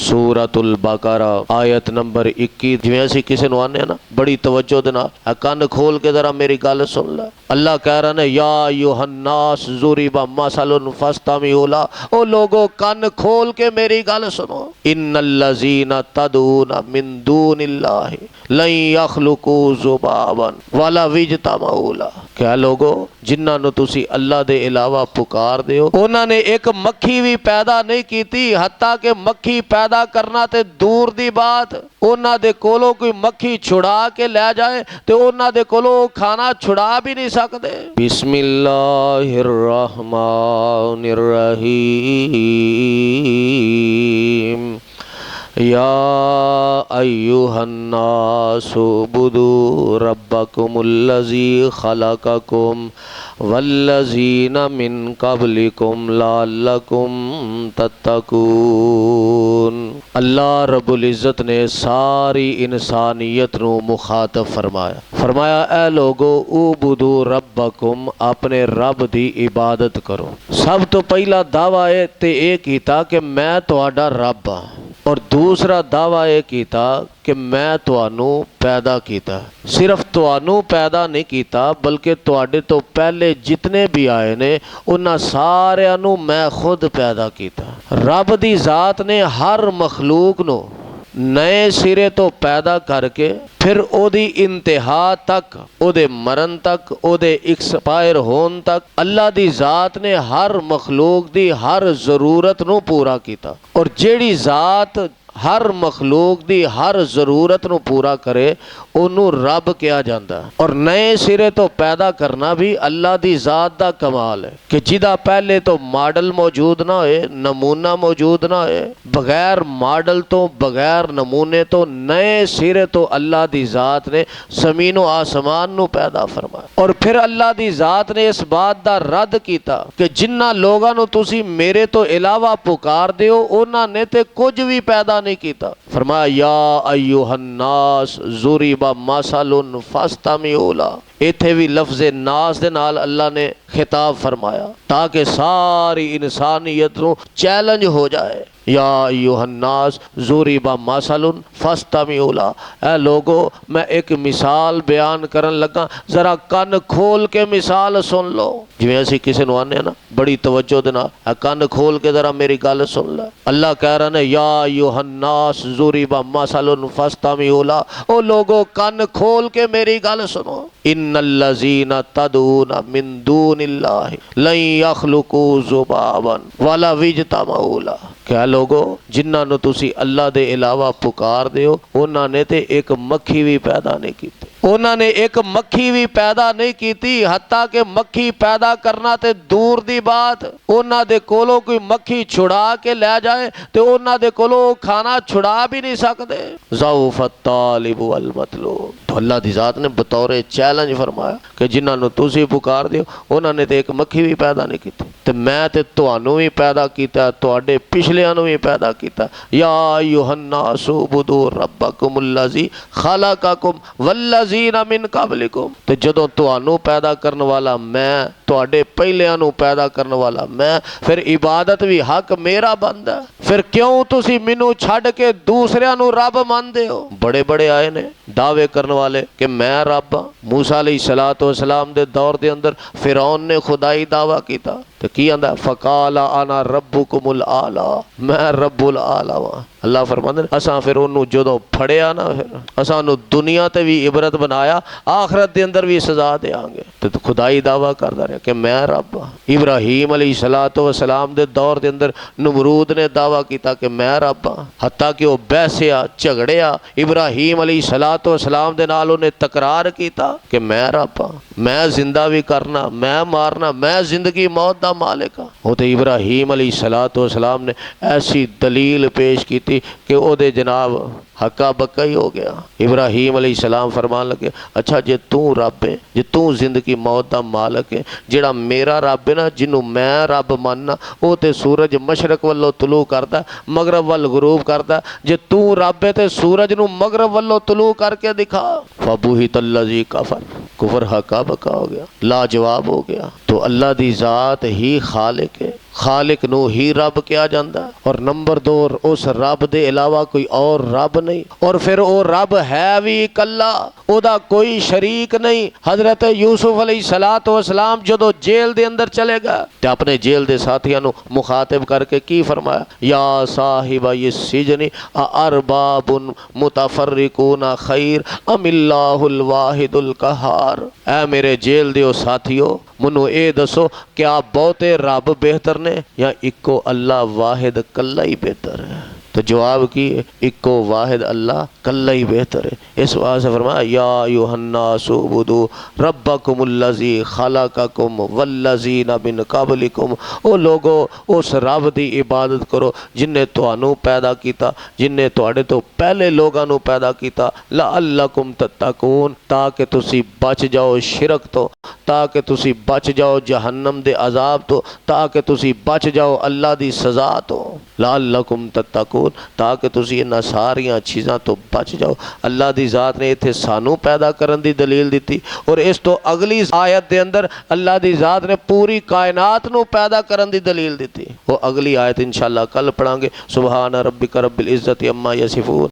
सूरतुल बकरा आयत नंबर 21। जिवें असीं किसी नूं आने ना बड़ी तवज्जो दे नाल कन खोल के जरा मेरी गल सुन लै। अल्लाह कह रहा ने या अय्युहन्नास ज़ुरिबा मसलुन फस्तमिऊ लह। ओ लोगो कन खोल के मेरी गल सुनो। इन्नल्लज़ीना तदऊना मिन दूनिल्लाहि लन यखलुकू ज़ुबाबन वला विजतमऊ लह। क्या लोगो जिन्हां नूं तुसीं अल्लाह दे इलावा पुकारदे हो उन्हां ने एक मक्खी भी पैदा नहीं कीती। हत्ता कि मक्खी पैदा करना ते दूर दी बात, उन्हां दे कोलों कोई मक्खी छुड़ा के लै जाए तो उन्हां दे कोलों खाना छुड़ा भी नहीं सकते। बिस्मिल्लाहिर रहमानिर रहीम। या अय्युहन्नासु उबुदू रब्बकुमुल्लज़ी खलक़कुम वल्लज़ीना मिन क़ब्लिकुम लअल्लकुम तत्तकून। अल्लाह रब्बुल इज़्ज़त ने सारी इंसानियत नू मुखातब फरमाया। फरमाया ए लोगो उबुदू रब्बकुम, अपने रब दी इबादत करो। सब तो पहला दावा है ते ये कीता कि मैं तुहाडा रब हाँ, और दूसरा दावा यह किया कि मैं तुहानू पैदा किया। सिर्फ तुहानू पैदा नहीं किया बल्कि तुहाडे तो पहले जितने भी आए ने उन्हां सारियां नू मैं खुद पैदा किया। रब दी जात ने हर मखलूक नू नए सिरे तो पैदा करके फिर ओदी इंतहा तक, ओदे मरण तक, ओदे एक्सपायर होन तक अल्लाह दी जात ने हर मखलूक दी हर जरूरत नू पूरा किया। और जेड़ी जात हर मखलूक दी हर जरूरत नू पूरा करे ओनू रब कहा जाता। और नए सिरे तो पैदा करना भी अल्लाह दी जात दा कमाल है कि जिदा पहले तो मॉडल मौजूद ना होए, नमूना मौजूद ना होए, बगैर मॉडल तो बगैर नमूने तो नए सिरे तो अल्लाह दी जात ने जमीन व आसमान नू पैदा फरमाया। और फिर अल्लाह दी जात ने इस बात दा रद्द किया कि जिन्हां लोगां नू तुसी मेरे तो इलावा पुकार दे हो उन्हां ने ते कुछ भी पैदा नहीं किया। फरमाया या अय्युहन्नास ज़ुरिबा मसलुन फस्तमिऊ लह। इत्थे भी लफ्ज़े नास दे नाल अल्लाह ने खिताब फरमाया ताकि सारी इंसानियत नू चैलेंज हो जाए। या अय्युहन्नास ज़ुरिबा मसलुन फस्तमिऊ लह। ए लोगो मैं एक मिसाल बयान करन लगा, जरा कन खोल के मिसाल सुन लो। जिवें असीं किसी नूं आने ना बड़ी तवज्जो दे नाल कन खोल के जरा मेरी गल सुन लै। अल्लाह कह रहा ने या अय्युहन्नास ज़ुरिबा मसलुन फस्तमिऊ लह। ओ लोगो कन खोल के मेरी गल सुनो। इन्नल्लज़ीना तदऊना मिन दूनिल्लाहि लन यखलुकू ज़ुबाबन वला विजतमऊ लह। क्या लोगो जिन्हां नूं तुसीं अल्लाह दे इलावा पुकार दे हो उन्हां ने ते एक मक्खी भी पैदा नहीं की। उन्होंने एक मक्खी भी पैदा नहीं की। हत्ता कि मक्खी पैदा करना ते दूर दी बात, उन्हां दे कोलों कोई मक्खी छुड़ा के लै जाए तो उन्हां दे कोलों खाना छुड़ा भी नहीं सकते। ज़ऊफ़त तालिब वल मतलूब। तो अल्लाह दी जात ने बतौर चैलेंज फरमाया कि जिन्हां नूं तुसीं पुकार दे हो उन्होंने तो एक मक्खी भी पैदा नहीं की ते मैं ते तुहानू भी पैदा किया, तुहाडे पिछलियां नूं भी पैदा किया। या अय्युहन्नासु उबुदू रब्बकुमुल्लज़ी खलक़कुम वल्लज़ीना मिन क़ब्लिकुम। ते जदों तुहानू पैदा करने वाला मैं, तुहाडे पहलियां नूं पैदा करने वाला मैं, फिर इबादत भी हक मेरा बनदा। फिर क्यों तुसीं मैनू छड्ड के दूसरियां नूं रब मनदे हो? बड़े बड़े आए ने दावे करने वाले कि मैं रब हाँ। मूसा अलैहिस्सलातु वस्सलाम दे दौर दे अंदर फिरौन ने खुदाई दावा किया तो की आंदा फ़क़ाला अना रब्बुकुमुल आला, मैं रब्बुल आला वां। अल्लाह फरमांदे असां फिर उन्होंने जदों फड़िया ना फिर असां उन्होंने दुनिया ते भी इबरत बनाया, आखरत दे अंदर भी सजा देंगे। तो खुदाई दावा करता रहा कि मैं रब हाँ। इब्राहीम अलैहिस्सलातु वस्सलाम दे दौर दे अंदर नमरूद ने दावा किया कि मैं रब हाँ। हत्ता कि वह बहसिया झगड़िया इब्राहीम अलैहिस्सलातु वस्सलाम दे नाल उन्हें तकरार किया कि मैं रब हाँ, मैं जिंदा भी करना, मैं मारना, मैं जिंदगी मौत दा मालिक हाँ। वो तो इब्राहीम अलैहिस्सलातु वस्सलाम ने ऐसी दलील पेश की कि ओदे जनाब हक्का बक्का ही हो गया। इब्राहीम अलैहिस्सलाम फरमान लगे अच्छा जे तू रब है, जे तू जिंदगी मौत दा मालिक है, जेड़ा मेरा रब है ना जिन्हों मैं रब मानना वो तो सूरज मशरक वालों तुलू करता मगरब वाल गुरूब करता। जे तू रब है तो सूरज नू मगरब वालों तुलू करके दिखा। फबुहितल्लज़ी कफर, कुफर हक्का बक्का हो गया, लाजवाब हो गया। तो अल्लाह दी जात ही खालिक है, खालिक नू ही रब कहा जाता है। और नंबर 2 उस रब दे अलावा कोई और रब नहीं। और फिर वो रब है भी कल्ला, ओदा कोई शरीक नहीं। हजरत यूसुफ अलैहिस्सलाम जदों जेल दे अंदर चले गए ते अपने जेल दे साथियों नू मुखातिब करके की फरमाया, या साहिबा ये सिजनी अरबाबुन मुतफर्रिकूना खैर अमिल्लाहुल वाहिदुल कहार। ऐ मेरे जेल दे साथियों, मनु ये दसो क्या बहुते रब बेहतर ने या इको अल्लाह वाहिद कल्ला ही बेहतर है? तो जवाब की इको वाहिद अल्लाह कल्ला ही बेहतर है। इस वास्ते फरमाया, या अय्युहन्नासु उबुदू रब्बकुमुल्लज़ी खलक़कुम वल्लज़ीना मिन क़ब्लिकुम। ओ लोगो उस रब दी इबादत करो जिन्हें तुहानू पैदा किया, जिन्हें तुहाडे तो पहले लोगों नू पैदा किया, लअल्लकुम तत्तकून, ताकि तुसी बच जाओ शिरक तो, ताकि तुसी बच जाओ जहन्नम दे अजाब तो, ताकि तुसी बच जाओ अल्लाह दी सज़ा तो। लअल्लकुम तत्तकून, ताकि तुसी इन्हां सारियां चीज़ां तो बच जाओ। अल्लाह दी ज़ात ने इत्थे सानू पैदा करन दी दलील दी, और इस तो अगली आयत दे अंदर अल्लाह दी ज़ात ने पूरी कायनात नू पैदा करन दी दलील दी। वो अगली आयत इंशाअल्लाह कल पढ़ांगे। सुबहान रब्बिक रब्बिल इज़्ज़ति अम्मा यसिफून